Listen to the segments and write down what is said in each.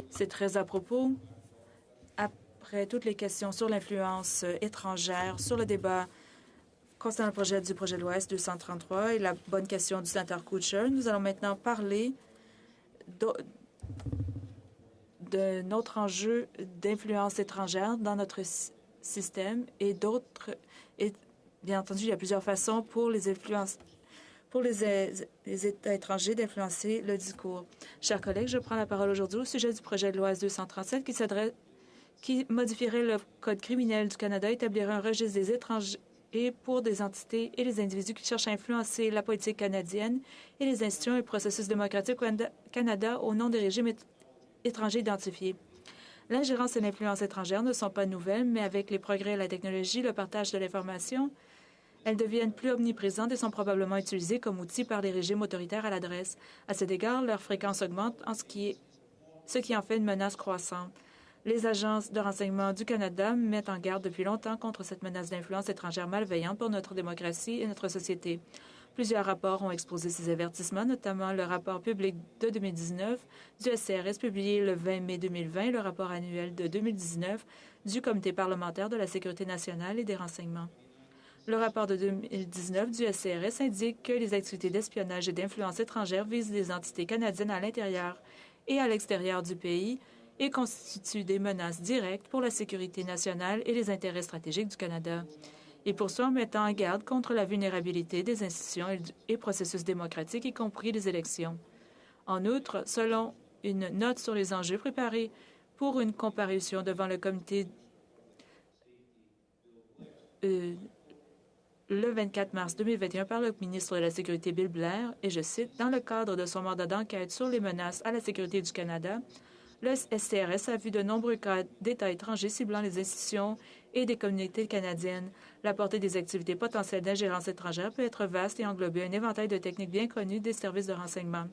C'est très à propos après toutes les questions sur l'influence étrangère, sur le débat concernant le projet de loi S-233 et la bonne question du sénateur Kutcher. Nous allons maintenant parler d'un autre enjeu d'influence étrangère dans notre système et d'autres. Et bien entendu, il y a plusieurs façons pour les États étrangers d'influencer le discours. Chers collègues, je prends la parole aujourd'hui au sujet du projet de loi S-237 qui modifierait le Code criminel du Canada, établirait un registre des étrangers pour des entités et les individus qui cherchent à influencer la politique canadienne et les institutions et processus démocratiques au Canada au nom des régimes étrangers identifiés. L'ingérence et l'influence étrangère ne sont pas nouvelles, mais avec les progrès de la technologie, le partage de l'information, elles deviennent plus omniprésentes et sont probablement utilisées comme outils par les régimes autoritaires à l'adresse. À cet égard, leur fréquence augmente, ce qui en fait une menace croissante. Les agences de renseignement du Canada mettent en garde depuis longtemps contre cette menace d'influence étrangère malveillante pour notre démocratie et notre société. Plusieurs rapports ont exposé ces avertissements, notamment le rapport public de 2019 du SCRS publié le 20 mai 2020 et le rapport annuel de 2019 du Comité parlementaire de la sécurité nationale et des renseignements. Le rapport de 2019 du SCRS indique que les activités d'espionnage et d'influence étrangère visent des entités canadiennes à l'intérieur et à l'extérieur du pays et constituent des menaces directes pour la sécurité nationale et les intérêts stratégiques du Canada. Il poursuit en mettant en garde contre la vulnérabilité des institutions et processus démocratiques, y compris les élections. En outre, selon une note sur les enjeux préparée pour une comparution devant le comité le 24 mars 2021 par le ministre de la Sécurité Bill Blair, et je cite, « Dans le cadre de son mandat d'enquête sur les menaces à la sécurité du Canada, le SCRS a vu de nombreux cas d'États étrangers ciblant les institutions et des communautés canadiennes. La portée des activités potentielles d'ingérence étrangère peut être vaste et englober un éventail de techniques bien connues des services de renseignement.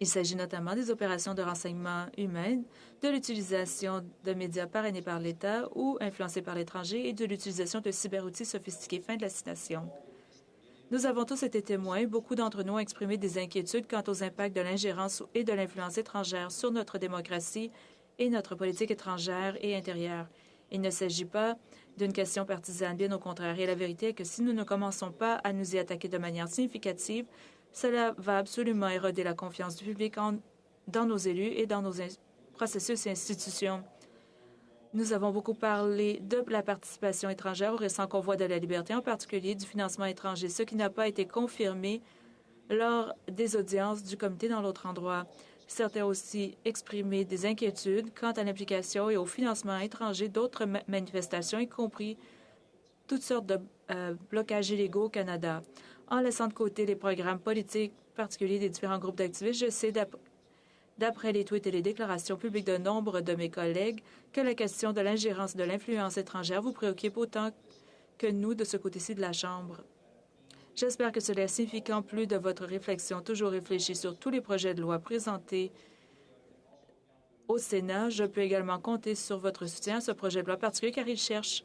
Il s'agit notamment des opérations de renseignement humain, de l'utilisation de médias parrainés par l'État ou influencés par l'étranger et de l'utilisation de cyberoutils sophistiqués. » Fin de la citation. Nous avons tous été témoins, beaucoup d'entre nous ont exprimé des inquiétudes quant aux impacts de l'ingérence et de l'influence étrangère sur notre démocratie et notre politique étrangère et intérieure. Il ne s'agit pas d'une question partisane, bien au contraire. Et la vérité est que si nous ne commençons pas à nous y attaquer de manière significative, cela va absolument éroder la confiance du public dans nos élus et dans nos processus et institutions. Nous avons beaucoup parlé de la participation étrangère au récent convoi de la liberté, en particulier du financement étranger, ce qui n'a pas été confirmé lors des audiences du comité dans l'autre endroit. Certains ont aussi exprimé des inquiétudes quant à l'implication et au financement étranger d'autres manifestations, y compris toutes sortes de blocages illégaux au Canada. En laissant de côté les programmes politiques particuliers des différents groupes d'activistes, je sais d'après les tweets et les déclarations publiques de nombre de mes collègues, que la question de l'ingérence et de l'influence étrangère vous préoccupe autant que nous de ce côté-ci de la Chambre. J'espère que cela signifie qu'en plus de votre réflexion toujours réfléchie sur tous les projets de loi présentés au Sénat, je peux également compter sur votre soutien à ce projet de loi particulier car il cherche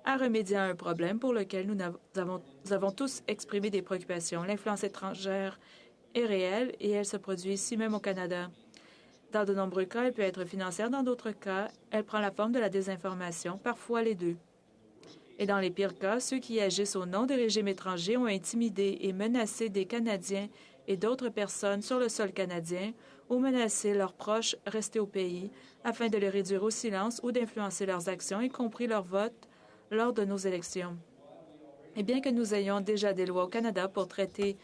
à remédier à un problème pour lequel nous avons tous exprimé des préoccupations. L'influence étrangère est réelle et elle se produit ici même au Canada. Dans de nombreux cas, elle peut être financière. Dans d'autres cas, elle prend la forme de la désinformation, parfois les deux. Et dans les pires cas, ceux qui agissent au nom des régimes étrangers ont intimidé et menacé des Canadiens et d'autres personnes sur le sol canadien ou menacé leurs proches restés au pays afin de les réduire au silence ou d'influencer leurs actions, y compris leur vote lors de nos élections. Et bien que nous ayons déjà des lois au Canada pour traiter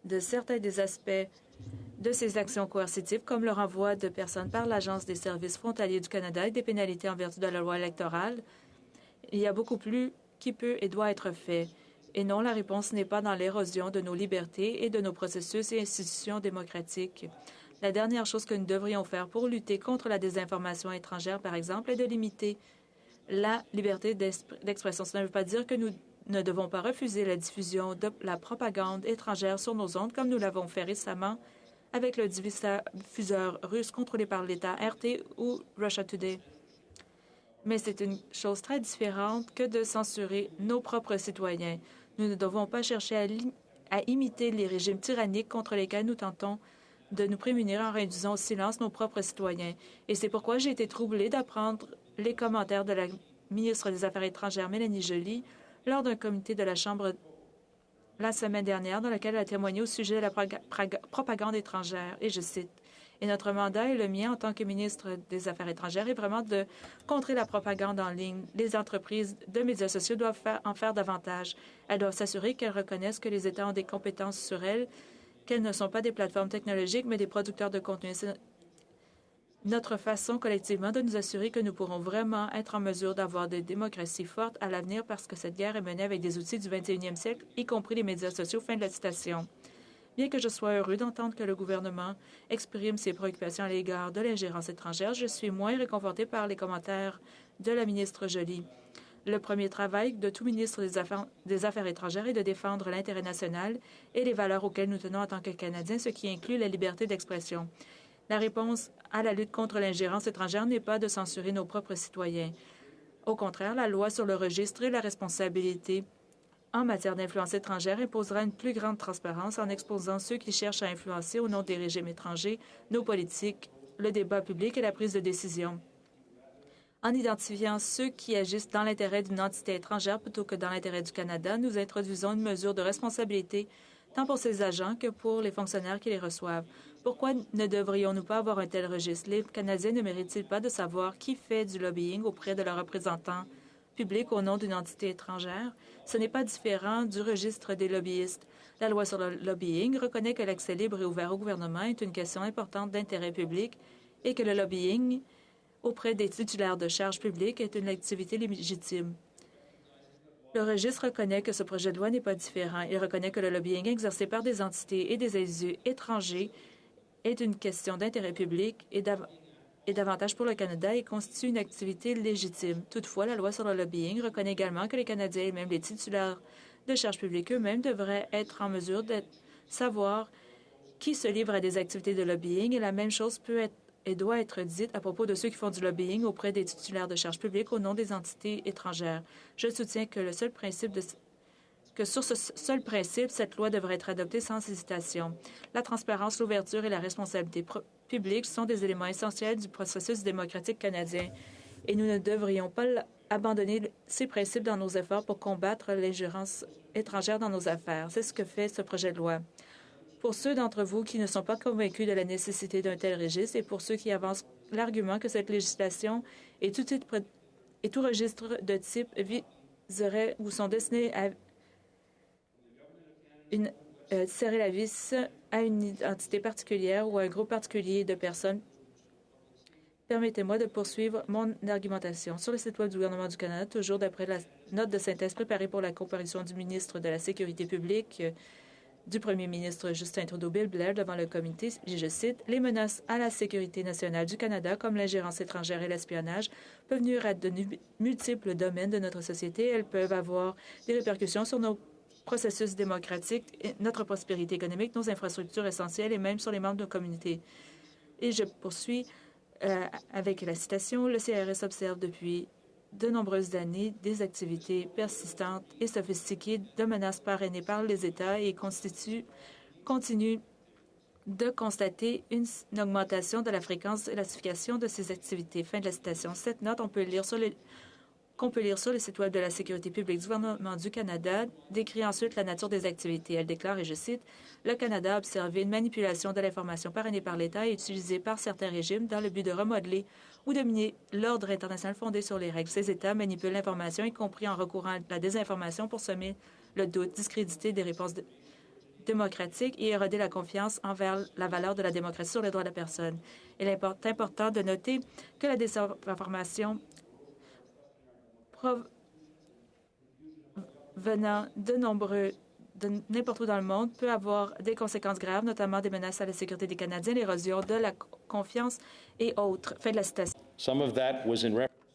de certains des aspects de ces actions coercitives, comme le renvoi de personnes par l'Agence des services frontaliers du Canada et des pénalités en vertu de la loi électorale, il y a beaucoup plus qui peut et doit être fait. Et non, la réponse n'est pas dans l'érosion de nos libertés et de nos processus et institutions démocratiques. La dernière chose que nous devrions faire pour lutter contre la désinformation étrangère, par exemple, est de limiter la liberté d'expression. Cela ne veut pas dire que nous ne devons pas refuser la diffusion de la propagande étrangère sur nos ondes, comme nous l'avons fait récemment avec le diffuseur russe contrôlé par l'État RT ou Russia Today. Mais c'est une chose très différente que de censurer nos propres citoyens. Nous ne devons pas chercher à imiter les régimes tyranniques contre lesquels nous tentons de nous prémunir en réduisant au silence nos propres citoyens. Et c'est pourquoi j'ai été troublée d'apprendre les commentaires de la ministre des Affaires étrangères, Mélanie Joly, lors d'un comité de la Chambre la semaine dernière, dans lequel elle a témoigné au sujet de la propagande étrangère. Et je cite, « Et notre mandat et le mien en tant que ministre des Affaires étrangères est vraiment de contrer la propagande en ligne. Les entreprises de médias sociaux doivent en faire davantage. Elles doivent s'assurer qu'elles reconnaissent que les États ont des compétences sur elles, qu'elles ne sont pas des plateformes technologiques, mais des producteurs de contenu. C'est notre façon collectivement de nous assurer que nous pourrons vraiment être en mesure d'avoir des démocraties fortes à l'avenir parce que cette guerre est menée avec des outils du 21e siècle, y compris les médias sociaux. » Fin de la citation. Bien que je sois heureux d'entendre que le gouvernement exprime ses préoccupations à l'égard de l'ingérence étrangère, je suis moins réconforté par les commentaires de la ministre Joly. Le premier travail de tout ministre des Affaires étrangères est de défendre l'intérêt national et les valeurs auxquelles nous tenons en tant que Canadiens, ce qui inclut la liberté d'expression. La réponse à la lutte contre l'ingérence étrangère n'est pas de censurer nos propres citoyens. Au contraire, la loi sur le registre et la responsabilité en matière d'influence étrangère imposera une plus grande transparence en exposant ceux qui cherchent à influencer au nom des régimes étrangers, nos politiques, le débat public et la prise de décision. En identifiant ceux qui agissent dans l'intérêt d'une entité étrangère plutôt que dans l'intérêt du Canada, nous introduisons une mesure de responsabilité tant pour ces agents que pour les fonctionnaires qui les reçoivent. Pourquoi ne devrions-nous pas avoir un tel registre? Les Canadiens ne méritent-ils pas de savoir qui fait du lobbying auprès de leurs représentants publics au nom d'une entité étrangère? Ce n'est pas différent du registre des lobbyistes. La loi sur le lobbying reconnaît que l'accès libre et ouvert au gouvernement est une question importante d'intérêt public et que le lobbying auprès des titulaires de charges publiques est une activité légitime. Le registre reconnaît que ce projet de loi n'est pas différent. Il reconnaît que le lobbying exercé par des entités et des individus étrangers est une question d'intérêt public et d'avantage pour le Canada et constitue une activité légitime. Toutefois, la loi sur le lobbying reconnaît également que les Canadiens et même les titulaires de charges publiques eux-mêmes devraient être en mesure de savoir qui se livre à des activités de lobbying et la même chose peut être et doit être dite à propos de ceux qui font du lobbying auprès des titulaires de charges publiques au nom des entités étrangères. Je soutiens que sur ce seul principe, cette loi devrait être adoptée sans hésitation. La transparence, l'ouverture et la responsabilité publique sont des éléments essentiels du processus démocratique canadien et nous ne devrions pas abandonner ces principes dans nos efforts pour combattre l'ingérence étrangère dans nos affaires. C'est ce que fait ce projet de loi. Pour ceux d'entre vous qui ne sont pas convaincus de la nécessité d'un tel registre et pour ceux qui avancent l'argument que cette législation et tout registre de type viseraient ou sont destinés à serrer la vis à une identité particulière ou à un groupe particulier de personnes, permettez-moi de poursuivre mon argumentation. Sur le site web du gouvernement du Canada, toujours d'après la note de synthèse préparée pour la comparution du ministre de la Sécurité publique, du premier ministre Justin Trudeau, Bill Blair, devant le comité, je cite, « Les menaces à la sécurité nationale du Canada, comme l'ingérence étrangère et l'espionnage, peuvent nuire à de multiples domaines de notre société. Elles peuvent avoir des répercussions sur nos processus démocratiques, notre prospérité économique, nos infrastructures essentielles et même sur les membres de nos communautés. » Et je poursuis avec la citation, « Le CRS observe depuis de nombreuses années des activités persistantes et sophistiquées de menaces parrainées par les États et continue de constater une augmentation de la fréquence et la classification de ces activités. » Fin de la citation. Cette note, qu'on peut lire sur le site web de la Sécurité publique du gouvernement du Canada, décrit ensuite la nature des activités. Elle déclare, et je cite, « Le Canada a observé une manipulation de l'information parrainée par l'État et utilisée par certains régimes dans le but de remodeler ou de miner l'ordre international fondé sur les règles. Ces États manipulent l'information, y compris en recourant à la désinformation pour semer le doute, discréditer des réponses démocratiques et éroder la confiance envers la valeur de la démocratie sur les droits de la personne. Il est important de noter que la désinformation venant de n'importe où dans le monde peut avoir des conséquences graves, notamment des menaces à la sécurité des Canadiens, l'érosion de la confiance et autres. Fin de la citation.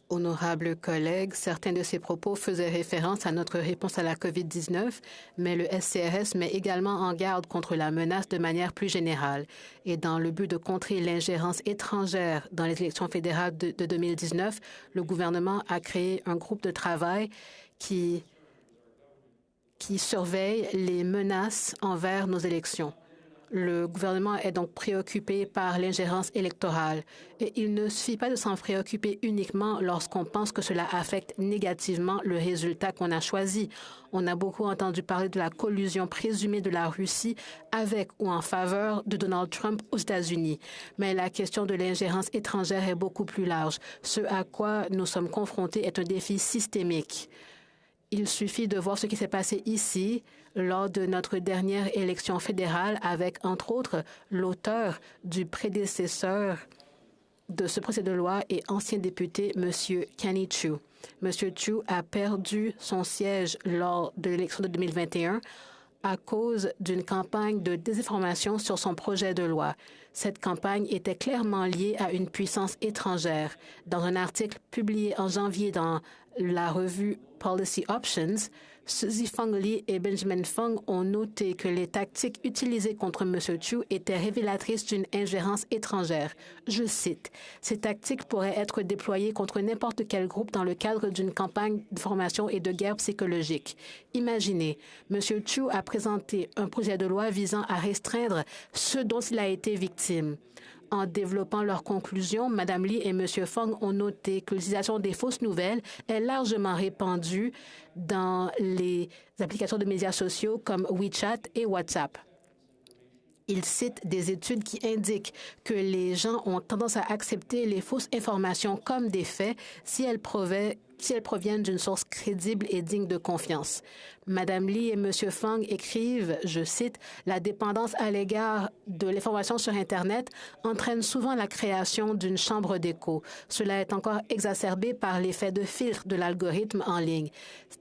Honorables collègues, certains de ces propos faisaient référence à notre réponse à la COVID-19, mais le SCRS met également en garde contre la menace de manière plus générale. Et dans le but de contrer l'ingérence étrangère dans les élections fédérales de 2019, le gouvernement a créé un groupe de travail qui surveille les menaces envers nos élections. Le gouvernement est donc préoccupé par l'ingérence électorale. Et il ne suffit pas de s'en préoccuper uniquement lorsqu'on pense que cela affecte négativement le résultat qu'on a choisi. On a beaucoup entendu parler de la collusion présumée de la Russie avec ou en faveur de Donald Trump aux États-Unis. Mais la question de l'ingérence étrangère est beaucoup plus large. Ce à quoi nous sommes confrontés est un défi systémique. Il suffit de voir ce qui s'est passé ici lors de notre dernière élection fédérale avec, entre autres, l'auteur du prédécesseur de ce projet de loi et ancien député, M. Kenny Chu. M. Chu a perdu son siège lors de l'élection de 2021 à cause d'une campagne de désinformation sur son projet de loi. Cette campagne était clairement liée à une puissance étrangère. Dans un article publié en janvier dans la revue Policy Options, Suzy Feng Lee et Benjamin Feng ont noté que les tactiques utilisées contre M. Chu étaient révélatrices d'une ingérence étrangère. Je cite, « Ces tactiques pourraient être déployées contre n'importe quel groupe dans le cadre d'une campagne de formation et de guerre psychologique. Imaginez, M. Chu a présenté un projet de loi visant à restreindre ce dont il a été victime. » En développant leurs conclusions, Mme Lee et M. Feng ont noté que l'utilisation des fausses nouvelles est largement répandue dans les applications de médias sociaux comme WeChat et WhatsApp. Ils citent des études qui indiquent que les gens ont tendance à accepter les fausses informations comme des faits si elles proviennent d'une source crédible et digne de confiance. Mme Lee et M. Feng écrivent, je cite, « La dépendance à l'égard de l'information sur Internet entraîne souvent la création d'une chambre d'écho. Cela est encore exacerbé par l'effet de filtre de l'algorithme en ligne.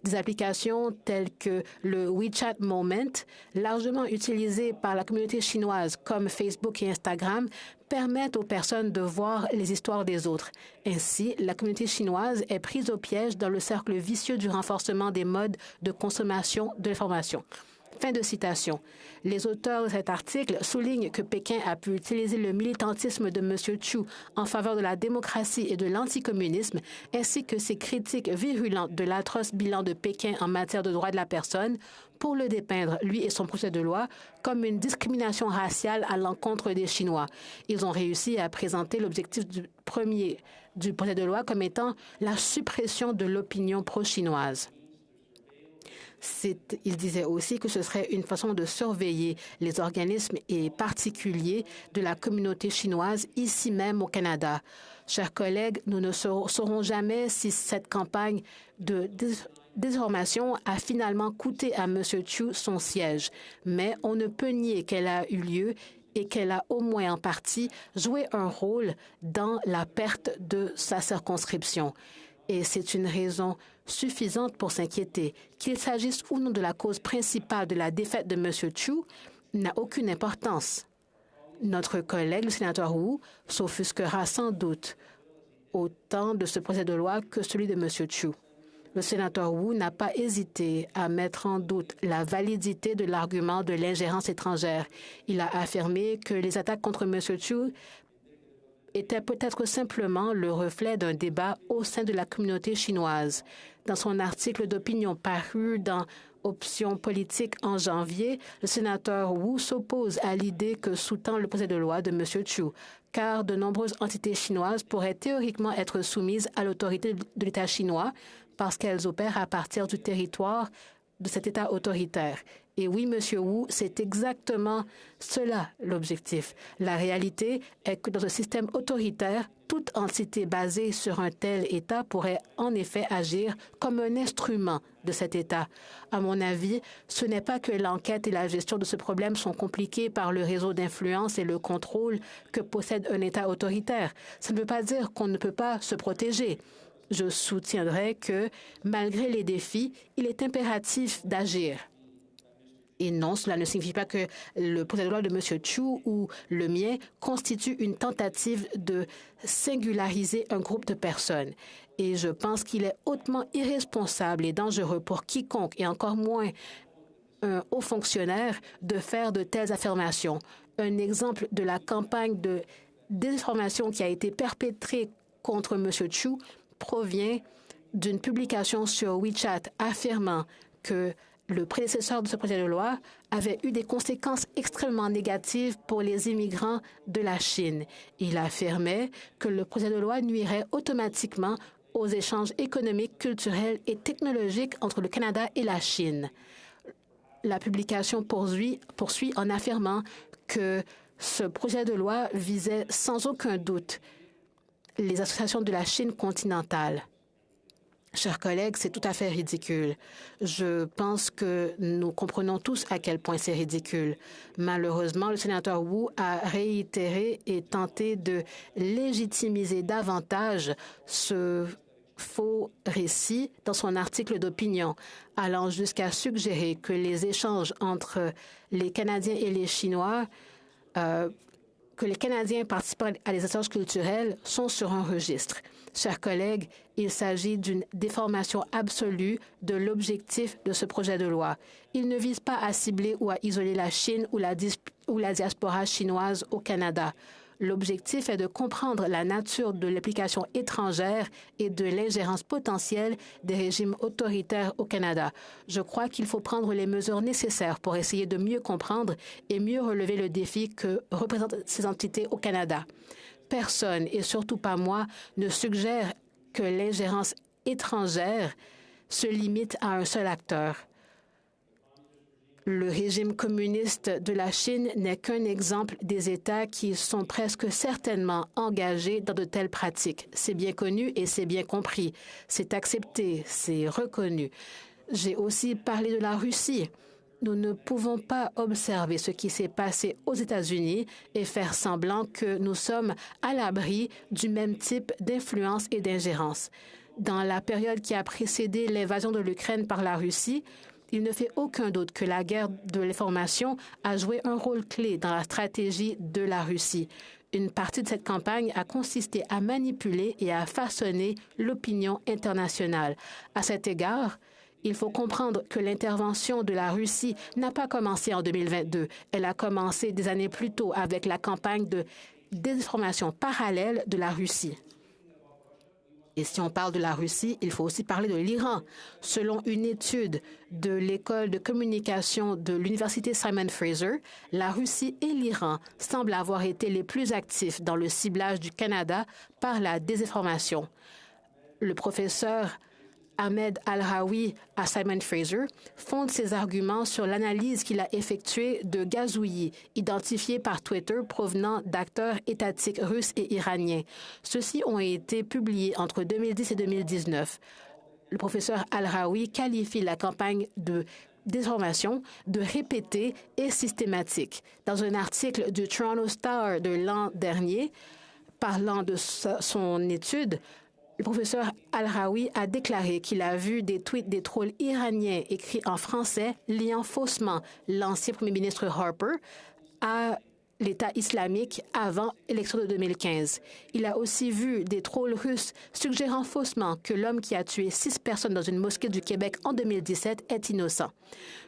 Des applications telles que le WeChat Moment, largement utilisées par la communauté chinoise comme Facebook et Instagram, permettent aux personnes de voir les histoires des autres. Ainsi, la communauté chinoise est prise au piège dans le cercle vicieux du renforcement des modes de consommation de l'information. » Fin de citation. Les auteurs de cet article soulignent que Pékin a pu utiliser le militantisme de M. Chu en faveur de la démocratie et de l'anticommunisme, ainsi que ses critiques virulentes de l'atroce bilan de Pékin en matière de droits de la personne, pour le dépeindre, lui et son projet de loi, comme une discrimination raciale à l'encontre des Chinois. Ils ont réussi à présenter l'objectif premier du projet de loi comme étant la suppression de l'opinion pro-chinoise. Il disait aussi que ce serait une façon de surveiller les organismes et particuliers de la communauté chinoise ici même au Canada. Chers collègues, nous ne saurons jamais si cette campagne de désinformation a finalement coûté à M. Chu son siège, mais on ne peut nier qu'elle a eu lieu et qu'elle a au moins en partie joué un rôle dans la perte de sa circonscription. Et c'est une raison suffisante pour s'inquiéter. Qu'il s'agisse ou non de la cause principale de la défaite de M. Chu n'a aucune importance. Notre collègue, le sénateur Wu, s'offusquera sans doute autant de ce projet de loi que celui de M. Chu. Le sénateur Wu n'a pas hésité à mettre en doute la validité de l'argument de l'ingérence étrangère. Il a affirmé que les attaques contre M. Chu était peut-être simplement le reflet d'un débat au sein de la communauté chinoise. Dans son article d'opinion paru dans Options politiques en janvier, le sénateur Wu s'oppose à l'idée que sous-tend le projet de loi de M. Chu, car de nombreuses entités chinoises pourraient théoriquement être soumises à l'autorité de l'État chinois parce qu'elles opèrent à partir du territoire de cet État autoritaire. Et oui, M. Wu, c'est exactement cela l'objectif. La réalité est que dans un système autoritaire, toute entité basée sur un tel État pourrait en effet agir comme un instrument de cet État. À mon avis, ce n'est pas que l'enquête et la gestion de ce problème sont compliquées par le réseau d'influence et le contrôle que possède un État autoritaire. Ça ne veut pas dire qu'on ne peut pas se protéger. Je soutiendrai que, malgré les défis, il est impératif d'agir. Et non, cela ne signifie pas que le projet de loi de M. Chu ou le mien constitue une tentative de singulariser un groupe de personnes. Et je pense qu'il est hautement irresponsable et dangereux pour quiconque, et encore moins un haut fonctionnaire, de faire de telles affirmations. Un exemple de la campagne de désinformation qui a été perpétrée contre M. Chu provient d'une publication sur WeChat affirmant que le prédécesseur de ce projet de loi avait eu des conséquences extrêmement négatives pour les immigrants de la Chine. Il affirmait que le projet de loi nuirait automatiquement aux échanges économiques, culturels et technologiques entre le Canada et la Chine. La publication poursuit en affirmant que ce projet de loi visait sans aucun doute les associations de la Chine continentale. Chers collègues, c'est tout à fait ridicule. Je pense que nous comprenons tous à quel point c'est ridicule. Malheureusement, le sénateur Wu a réitéré et tenté de légitimiser davantage ce faux récit dans son article d'opinion, allant jusqu'à suggérer que les échanges entre les Canadiens et les Chinois, que les Canadiens participant à des échanges culturels sont sur un registre. Chers collègues, il s'agit d'une déformation absolue de l'objectif de ce projet de loi. Il ne vise pas à cibler ou à isoler la Chine ou la diaspora chinoise au Canada. L'objectif est de comprendre la nature de l'application étrangère et de l'ingérence potentielle des régimes autoritaires au Canada. Je crois qu'il faut prendre les mesures nécessaires pour essayer de mieux comprendre et mieux relever le défi que représentent ces entités au Canada. Personne, et surtout pas moi, ne suggère que l'ingérence étrangère se limite à un seul acteur. Le régime communiste de la Chine n'est qu'un exemple des États qui sont presque certainement engagés dans de telles pratiques. C'est bien connu et c'est bien compris. C'est accepté, c'est reconnu. J'ai aussi parlé de la Russie. Nous ne pouvons pas observer ce qui s'est passé aux États-Unis et faire semblant que nous sommes à l'abri du même type d'influence et d'ingérence. Dans la période qui a précédé l'invasion de l'Ukraine par la Russie, il ne fait aucun doute que la guerre de l'information a joué un rôle clé dans la stratégie de la Russie. Une partie de cette campagne a consisté à manipuler et à façonner l'opinion internationale. À cet égard, il faut comprendre que l'intervention de la Russie n'a pas commencé en 2022. Elle a commencé des années plus tôt avec la campagne de désinformation parallèle de la Russie. Et si on parle de la Russie, il faut aussi parler de l'Iran. Selon une étude de l'école de communication de l'Université Simon Fraser, la Russie et l'Iran semblent avoir été les plus actifs dans le ciblage du Canada par la désinformation. Le professeur Ahmed Al-Rawi à Simon Fraser fonde ses arguments sur l'analyse qu'il a effectuée de gazouillis identifiés par Twitter provenant d'acteurs étatiques russes et iraniens. Ceux-ci ont été publiés entre 2010 et 2019. Le professeur Al-Rawi qualifie la campagne de désinformation de répétée et systématique. Dans un article du Toronto Star de l'an dernier, parlant de son étude, le professeur Al-Rawi a déclaré qu'il a vu des tweets des trolls iraniens écrits en français liant faussement l'ancien premier ministre Harper à l'État islamique avant l'élection de 2015. Il a aussi vu des trolls russes suggérant faussement que l'homme qui a tué 6 personnes dans une mosquée du Québec en 2017 est innocent.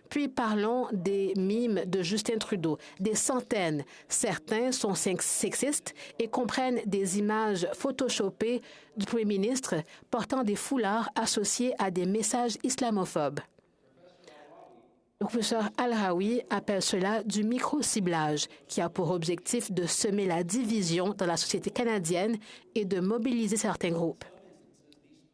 Puis parlons des mimes de Justin Trudeau. Des centaines. Certains sont sexistes et comprennent des images photoshopées du premier ministre portant des foulards associés à des messages islamophobes. Le professeur Al-Rawi appelle cela du micro-ciblage, qui a pour objectif de semer la division dans la société canadienne et de mobiliser certains groupes.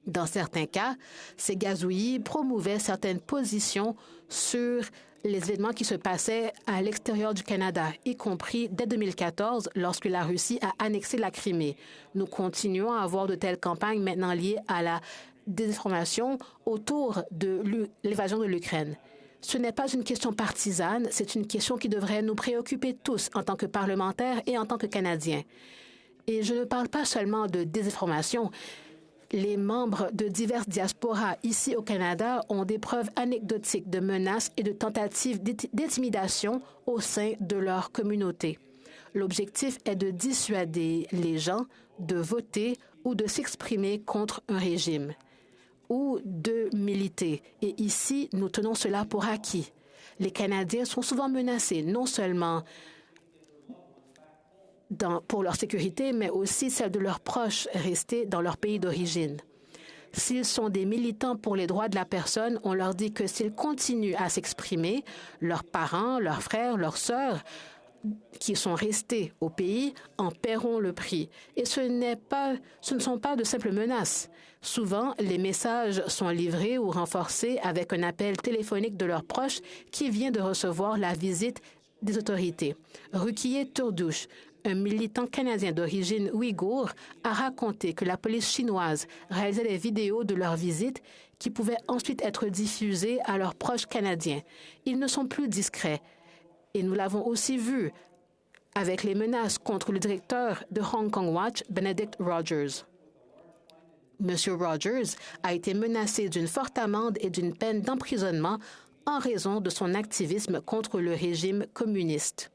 Dans certains cas, ces gazouillis promouvaient certaines positions sur les événements qui se passaient à l'extérieur du Canada, y compris dès 2014, lorsque la Russie a annexé la Crimée. Nous continuons à avoir de telles campagnes maintenant liées à la désinformation autour de l'évasion de l'Ukraine. Ce n'est pas une question partisane, c'est une question qui devrait nous préoccuper tous en tant que parlementaires et en tant que Canadiens. Et je ne parle pas seulement de désinformation. Les membres de diverses diasporas ici au Canada ont des preuves anecdotiques de menaces et de tentatives d'intimidation au sein de leur communauté. L'objectif est de dissuader les gens de voter ou de s'exprimer contre un régime ou de militer. Et ici, nous tenons cela pour acquis. Les Canadiens sont souvent menacés, non seulement pour leur sécurité, mais aussi celle de leurs proches restés dans leur pays d'origine. S'ils sont des militants pour les droits de la personne, on leur dit que s'ils continuent à s'exprimer, leurs parents, leurs frères, leurs sœurs, qui sont restés au pays en paieront le prix. Et ce ne sont pas de simples menaces. Souvent, les messages sont livrés ou renforcés avec un appel téléphonique de leurs proches qui vient de recevoir la visite des autorités. Ruquier Turdouche, un militant canadien d'origine ouïghour, a raconté que la police chinoise réalisait des vidéos de leur visite qui pouvaient ensuite être diffusées à leurs proches canadiens. Ils ne sont plus discrets. Et nous l'avons aussi vu avec les menaces contre le directeur de Hong Kong Watch, Benedict Rogers. M. Rogers a été menacé d'une forte amende et d'une peine d'emprisonnement en raison de son activisme contre le régime communiste.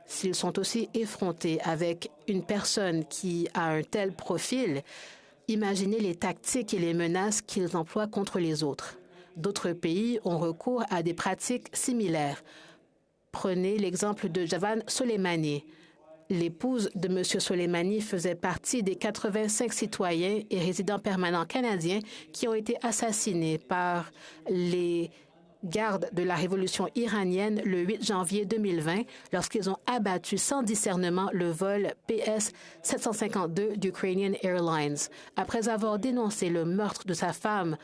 S'ils sont aussi effrontés avec une personne qui a un tel profil, imaginez les tactiques et les menaces qu'ils emploient contre les autres. D'autres pays ont recours à des pratiques similaires. Prenez l'exemple de Javan Soleimani. L'épouse de M. Soleimani faisait partie des 85 citoyens et résidents permanents canadiens qui ont été assassinés par les gardes de la révolution iranienne le 8 janvier 2020 lorsqu'ils ont abattu sans discernement le vol PS-752 d'Ukrainian Airlines. Après avoir dénoncé le meurtre de sa femme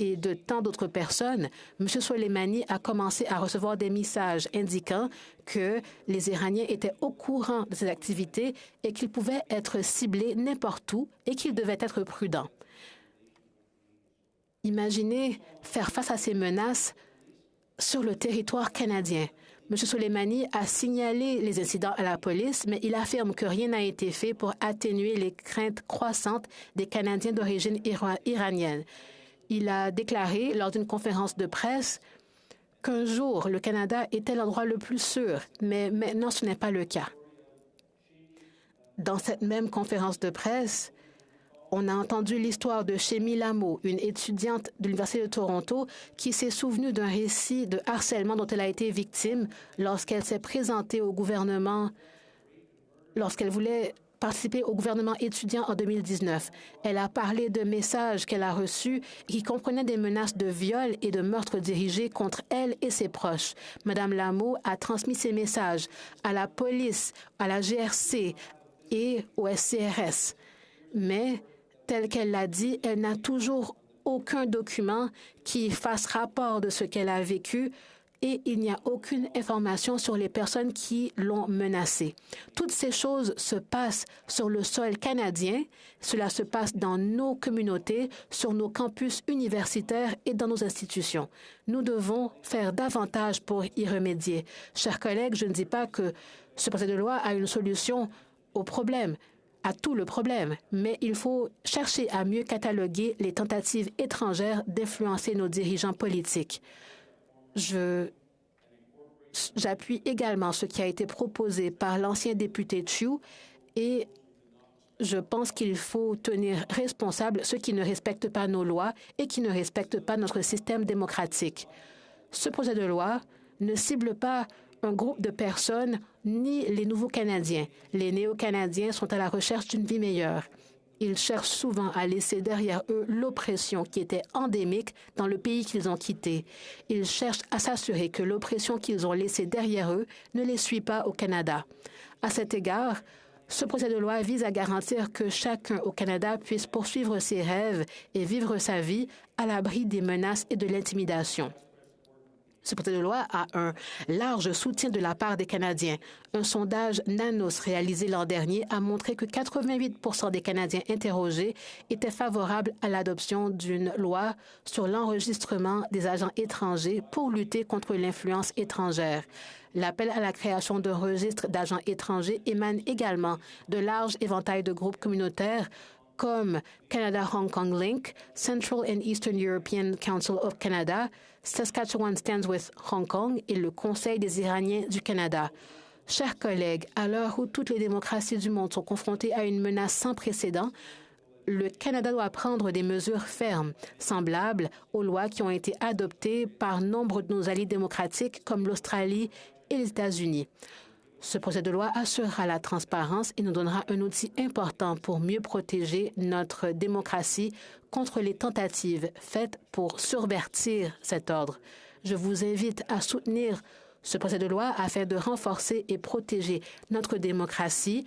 et de tant d'autres personnes, M. Soleimani a commencé à recevoir des messages indiquant que les Iraniens étaient au courant de ces activités et qu'ils pouvaient être ciblés n'importe où et qu'ils devaient être prudents. Imaginez faire face à ces menaces sur le territoire canadien. M. Soleimani a signalé les incidents à la police, mais il affirme que rien n'a été fait pour atténuer les craintes croissantes des Canadiens d'origine iranienne. Il a déclaré lors d'une conférence de presse qu'un jour, le Canada était l'endroit le plus sûr, mais maintenant, ce n'est pas le cas. Dans cette même conférence de presse, on a entendu l'histoire de Shemi Lamo, une étudiante de l'Université de Toronto qui s'est souvenue d'un récit de harcèlement dont elle a été victime lorsqu'elle s'est présentée au gouvernement, lorsqu'elle voulait participer au gouvernement étudiant en 2019. Elle a parlé de messages qu'elle a reçus qui comprenaient des menaces de viol et de meurtre dirigés contre elle et ses proches. Madame Lamo a transmis ces messages à la police, à la GRC et au SCRS. Mais, tel qu'elle l'a dit, elle n'a toujours aucun document qui fasse rapport de ce qu'elle a vécu et il n'y a aucune information sur les personnes qui l'ont menacée. Toutes ces choses se passent sur le sol canadien, cela se passe dans nos communautés, sur nos campus universitaires et dans nos institutions. Nous devons faire davantage pour y remédier. Chers collègues, je ne dis pas que ce projet de loi a une solution au problème, à tout le problème, mais il faut chercher à mieux cataloguer les tentatives étrangères d'influencer nos dirigeants politiques. J'appuie également ce qui a été proposé par l'ancien député Chiu et je pense qu'il faut tenir responsable ceux qui ne respectent pas nos lois et qui ne respectent pas notre système démocratique. Ce projet de loi ne cible pas un groupe de personnes ni les nouveaux Canadiens. Les néo-Canadiens sont à la recherche d'une vie meilleure. Ils cherchent souvent à laisser derrière eux l'oppression qui était endémique dans le pays qu'ils ont quitté. Ils cherchent à s'assurer que l'oppression qu'ils ont laissée derrière eux ne les suit pas au Canada. À cet égard, ce projet de loi vise à garantir que chacun au Canada puisse poursuivre ses rêves et vivre sa vie à l'abri des menaces et de l'intimidation. Ce projet de loi a un large soutien de la part des Canadiens. Un sondage Nanos réalisé l'an dernier a montré que 88 % des Canadiens interrogés étaient favorables à l'adoption d'une loi sur l'enregistrement des agents étrangers pour lutter contre l'influence étrangère. L'appel à la création d'un registre d'agents étrangers émane également de larges éventails de groupes communautaires comme Canada-Hong Kong Link, Central and Eastern European Council of Canada, Saskatchewan Stands with Hong Kong et le Conseil des Iraniens du Canada. Chers collègues, à l'heure où toutes les démocraties du monde sont confrontées à une menace sans précédent, le Canada doit prendre des mesures fermes, semblables aux lois qui ont été adoptées par nombre de nos alliés démocratiques comme l'Australie et les États-Unis. Ce projet de loi assurera la transparence et nous donnera un outil important pour mieux protéger notre démocratie contre les tentatives faites pour subvertir cet ordre. Je vous invite à soutenir ce projet de loi afin de renforcer et protéger notre démocratie,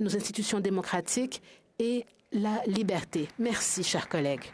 nos institutions démocratiques et la liberté. Merci, chers collègues.